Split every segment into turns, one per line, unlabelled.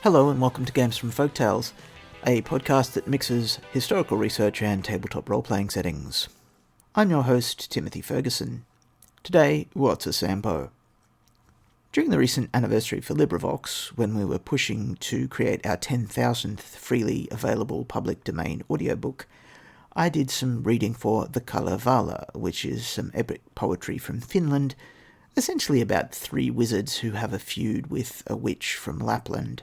Hello and welcome to Games from Folktales, a podcast that mixes historical research and tabletop role-playing settings. I'm your host, Timothy Ferguson. Today, what's a Sampo? During the recent anniversary for LibriVox, when we were pushing to create our 10,000th freely available public domain audiobook, I did some reading for The Kalevala, which is some epic poetry from Finland, essentially about 3 wizards who have a feud with a witch from Lapland.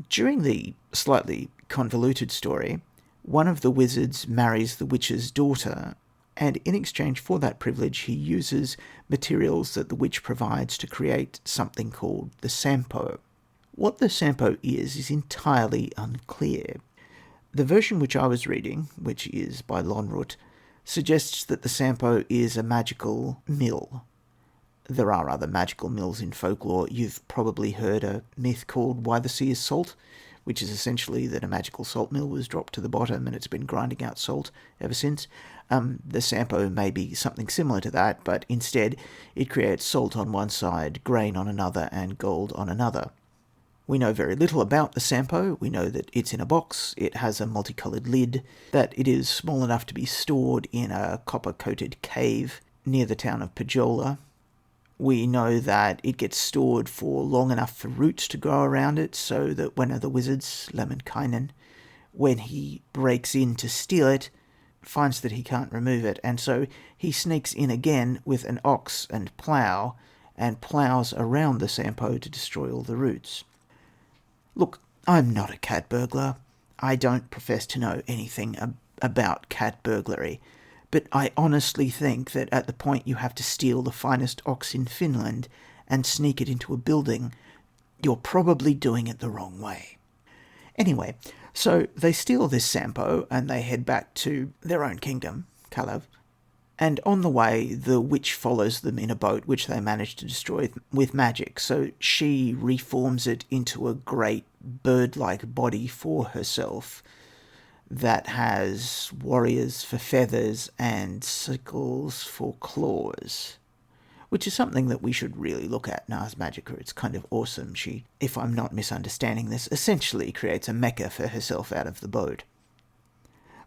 During the slightly convoluted story, one of the wizards marries the witch's daughter, and in exchange for that privilege he uses materials that the witch provides to create something called the Sampo. What the Sampo is entirely unclear. The version which I was reading, which is by Lonrut, suggests that the Sampo is a magical mill. There are other magical mills in folklore. You've probably heard a myth called Why the Sea is Salt, which is essentially that a magical salt mill was dropped to the bottom and it's been grinding out salt ever since. The Sampo may be something similar to that, but instead it creates salt on one side, grain on another, and gold on another. We know very little about the Sampo. We know that it's in a box, it has a multicoloured lid, that it is small enough to be stored in a copper-coated cave near the town of Pajola. We know that it gets stored for long enough for roots to grow around it, so that one of the wizards, Lemminkainen, when he breaks in to steal it, finds that he can't remove it, and so he sneaks in again with an ox and plough, and ploughs around the Sampo to destroy all the roots. Look, I'm not a cat burglar. I don't profess to know anything about cat burglary. But I honestly think that at the point you have to steal the finest ox in Finland and sneak it into a building, you're probably doing it the wrong way. Anyway, so they steal this Sampo and they head back to their own kingdom, Kalev. And on the way, the witch follows them in a boat, which they manage to destroy with magic. So she reforms it into a great bird-like body for herself that has warriors for feathers and sickles for claws, which is something that we should really look at in Ars Magica. It's kind of awesome. She, if I'm not misunderstanding this, essentially creates a mecha for herself out of the boat.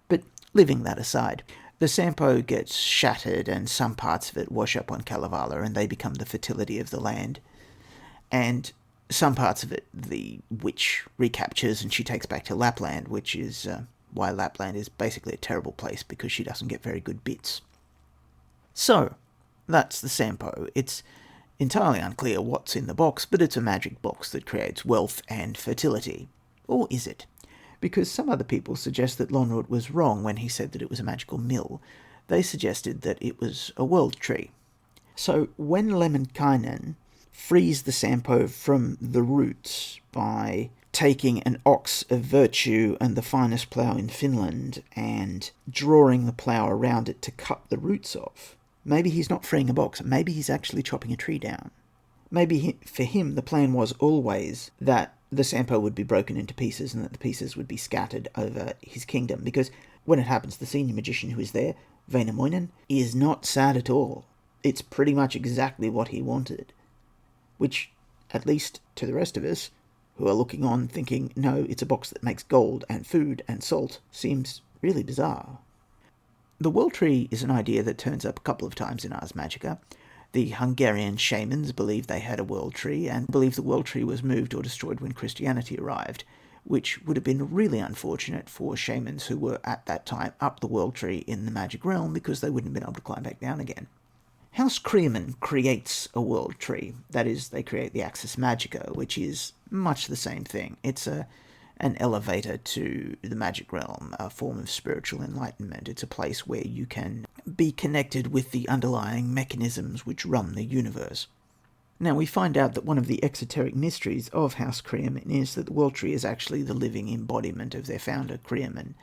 But leaving that aside, the Sampo gets shattered and some parts of it wash up on Kalevala and they become the fertility of the land. And some parts of it the witch recaptures and she takes back to Lapland, which is why Lapland is basically a terrible place, because she doesn't get very good bits. So, that's the Sampo. It's entirely unclear what's in the box, but it's a magic box that creates wealth and fertility. Or is it? Because some other people suggest that Lonrut was wrong when he said that it was a magical mill. They suggested that it was a world tree. So, when Lemminkainen frees the Sampo from the roots by taking an ox of virtue and the finest plough in Finland and drawing the plough around it to cut the roots off. Maybe he's not freeing a box, maybe he's actually chopping a tree down. Maybe for him the plan was always that the Sampo would be broken into pieces and that the pieces would be scattered over his kingdom, because when it happens, the senior magician who is there, Väinämöinen, is not sad at all. It's pretty much exactly what he wanted, which, at least to the rest of us, who are looking on thinking, no, it's a box that makes gold and food and salt, seems really bizarre. The world tree is an idea that turns up a couple of times in Ars Magica. The Hungarian shamans believe they had a world tree and believe the world tree was moved or destroyed when Christianity arrived, which would have been really unfortunate for shamans who were at that time up the world tree in the magic realm, because they wouldn't have been able to climb back down again. House Creaman creates a world tree. That is, they create the Axis Magica, which is much the same thing. It's an elevator to the magic realm, a form of spiritual enlightenment. It's a place where you can be connected with the underlying mechanisms which run the universe. Now, we find out that one of the exoteric mysteries of House Creaman is that the world tree is actually the living embodiment of their founder, Creaman,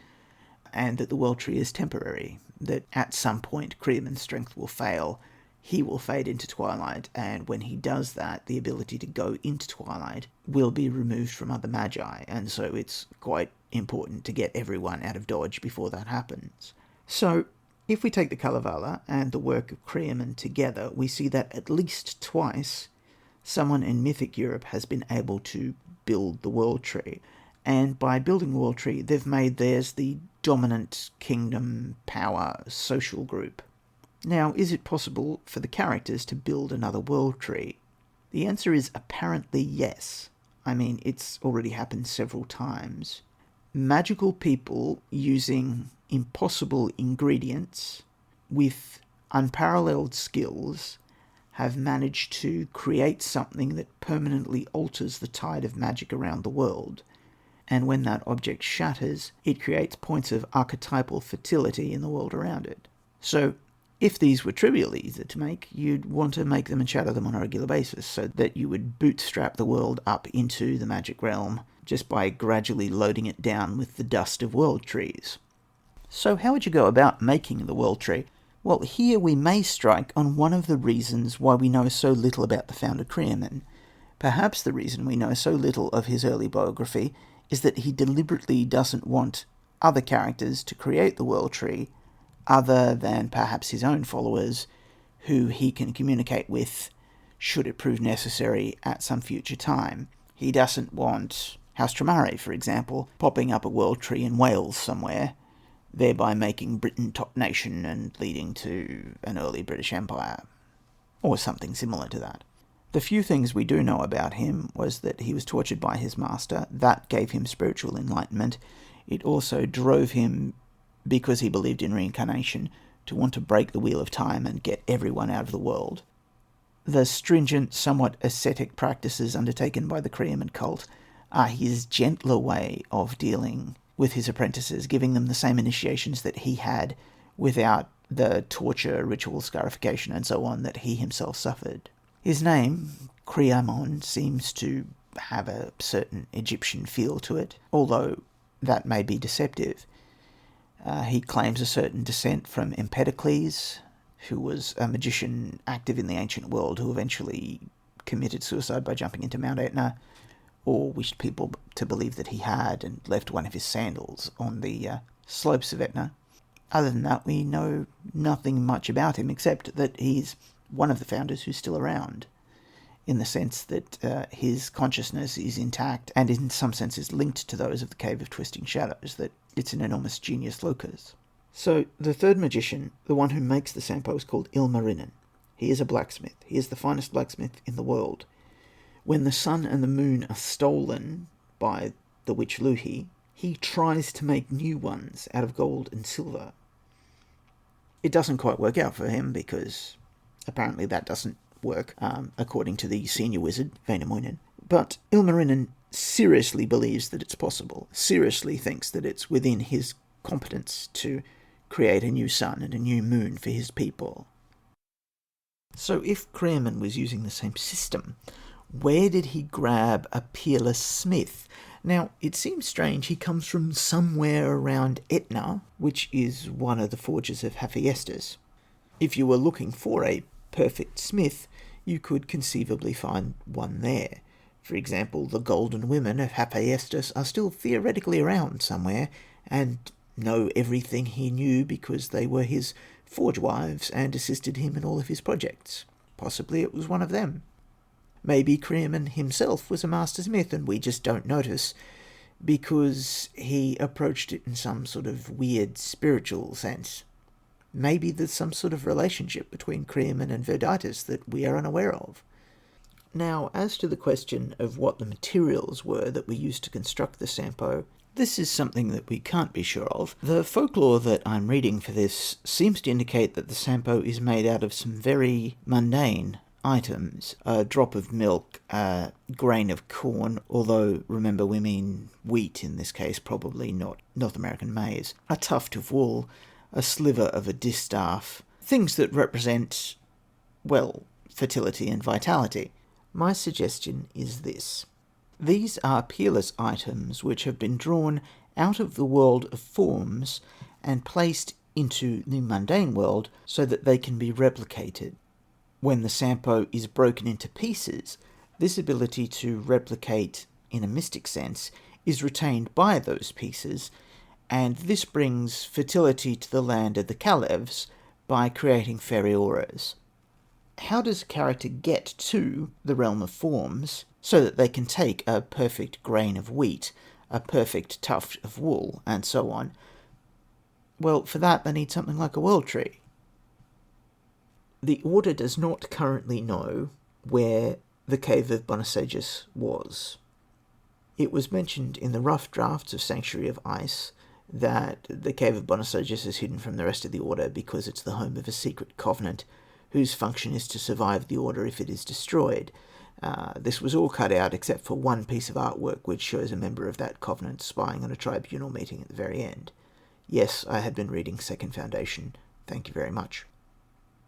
and that the world tree is temporary, that at some point Creaman's strength will fail, he will fade into twilight, and when he does that, the ability to go into twilight will be removed from other magi, and so it's quite important to get everyone out of Dodge before that happens. So, if we take the Kalevala and the work of Creaman together, we see that at least twice, someone in mythic Europe has been able to build the World Tree. And by building the World Tree, they've made theirs the dominant kingdom, power, social group. Now, is it possible for the characters to build another World Tree? The answer is apparently yes. I mean, it's already happened several times. Magical people using impossible ingredients with unparalleled skills have managed to create something that permanently alters the tide of magic around the world. And when that object shatters, it creates points of archetypal fertility in the world around it. So, if these were trivially easy to make, you'd want to make them and shatter them on a regular basis, so that you would bootstrap the world up into the magic realm just by gradually loading it down with the dust of world trees. So how would you go about making the World Tree? Well, here we may strike on one of the reasons why we know so little about the founder Creamin. Perhaps the reason we know so little of his early biography is that he deliberately doesn't want other characters to create the World Tree other than perhaps his own followers, who he can communicate with should it prove necessary at some future time. He doesn't want House Tremare, for example, popping up a World Tree in Wales somewhere, thereby making Britain top nation and leading to an early British Empire, or something similar to that. The few things we do know about him was that he was tortured by his master. That gave him spiritual enlightenment. It also drove him, because he believed in reincarnation, to want to break the wheel of time and get everyone out of the world. The stringent, somewhat ascetic practices undertaken by the Creamin cult are his gentler way of dealing with his apprentices, giving them the same initiations that he had without the torture, ritual scarification, and so on that he himself suffered. His name, Creamon, seems to have a certain Egyptian feel to it, although that may be deceptive. He claims a certain descent from Empedocles, who was a magician active in the ancient world who eventually committed suicide by jumping into Mount Etna, or wished people to believe that he had, and left one of his sandals on the slopes of Etna. Other than that, we know nothing much about him, except that he's one of the founders who's still around, in the sense that his consciousness is intact and in some sense is linked to those of the Cave of Twisting Shadows, that it's an enormous genius locus. So the third magician, the one who makes the Sampo, is called Ilmarinen. He is a blacksmith. He is the finest blacksmith in the world. When the sun and the moon are stolen by the witch Louhi, he tries to make new ones out of gold and silver. It doesn't quite work out for him, because apparently that doesn't work, according to the senior wizard, Väinämöinen. But Ilmarinen seriously believes that it's possible, seriously thinks that it's within his competence to create a new sun and a new moon for his people. So if Creamin was using the same system, where did he grab a peerless smith? Now, it seems strange he comes from somewhere around Etna, which is one of the forges of Hephaestus. If you were looking for a perfect smith, you could conceivably find one there. For example, the Golden Women of Hephaestus are still theoretically around somewhere, and know everything he knew because they were his forge wives and assisted him in all of his projects. Possibly it was one of them. Maybe Creamin himself was a master smith and we just don't notice because he approached it in some sort of weird spiritual sense. Maybe there's some sort of relationship between Creamin and Verditus that we are unaware of. Now, as to the question of what the materials were that were used to construct the Sampo, this is something that we can't be sure of. The folklore that I'm reading for this seems to indicate that the Sampo is made out of some very mundane items. A drop of milk, a grain of corn, although remember we mean wheat in this case, probably not North American maize, a tuft of wool, a sliver of a distaff, things that represent, well, fertility and vitality. My suggestion is this. These are peerless items which have been drawn out of the world of forms and placed into the mundane world so that they can be replicated. When the Sampo is broken into pieces, this ability to replicate in a mystic sense is retained by those pieces, and this brings fertility to the land of the Kalevs by creating fairy auras. how does a character get to the realm of forms so that they can take a perfect grain of wheat, a perfect tuft of wool, and so on? Well, for that they need something like a world tree. The Order does not currently know where the Cave of Bonasagus was. It was mentioned in the rough drafts of Sanctuary of Ice that the Cave of Bonasagus is hidden from the rest of the Order because it's the home of a secret covenant whose function is to survive the Order if it is destroyed. This was all cut out except for one piece of artwork which shows a member of that covenant spying on a tribunal meeting at the very end. Yes, I had been reading Second Foundation. Thank you very much.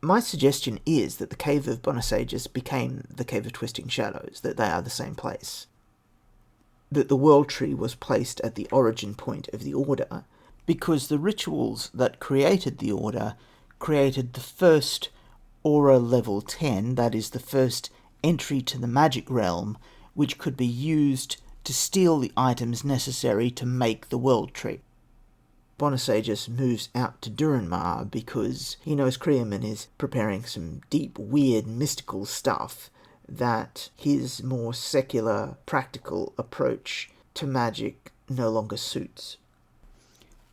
My suggestion is that the Cave of Bonasagus became the Cave of Twisting Shadows, that they are the same place. That the World Tree was placed at the origin point of the Order because the rituals that created the Order created the first Aura Level 10, that is the first entry to the magic realm, which could be used to steal the items necessary to make the World Tree. Bonasagus moves out to Durinmar because he knows Creaman is preparing some deep, weird, mystical stuff that his more secular, practical approach to magic no longer suits.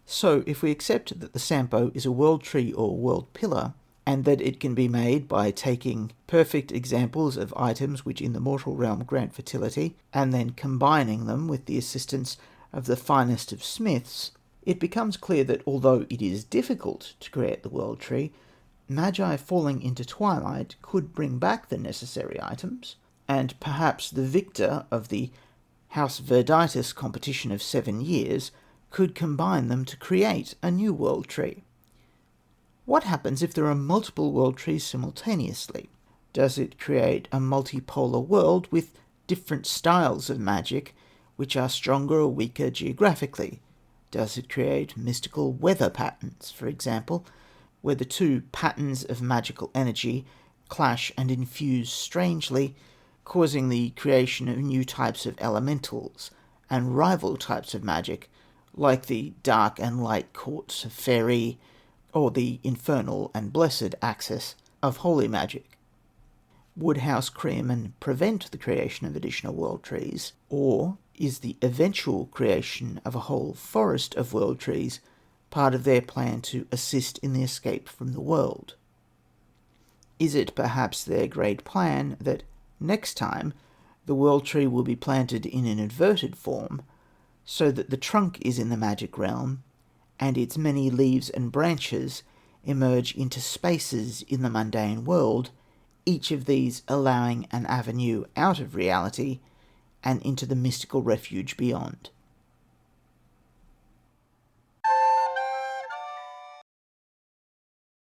So, if we accept that the Sampo is a world tree or world pillar, and that it can be made by taking perfect examples of items which in the mortal realm grant fertility, and then combining them with the assistance of the finest of smiths, it becomes clear that although it is difficult to create the world tree, Magi falling into Twilight could bring back the necessary items, and perhaps the victor of the House Verditus competition of 7 years could combine them to create a new world tree. What happens if there are multiple world trees simultaneously? Does it create a multipolar world with different styles of magic which are stronger or weaker geographically? Does it create mystical weather patterns, for example, where the two patterns of magical energy clash and infuse strangely, causing the creation of new types of elementals and rival types of magic, like the dark and light courts of fairy, or the infernal and blessed axis of holy magic? Would House Creaman prevent the creation of additional world trees, or is the eventual creation of a whole forest of world trees part of their plan to assist in the escape from the world? Is it perhaps their great plan that next time the world tree will be planted in an inverted form, so that the trunk is in the magic realm, and its many leaves and branches emerge into spaces in the mundane world, each of these allowing an avenue out of reality and into the mystical refuge beyond?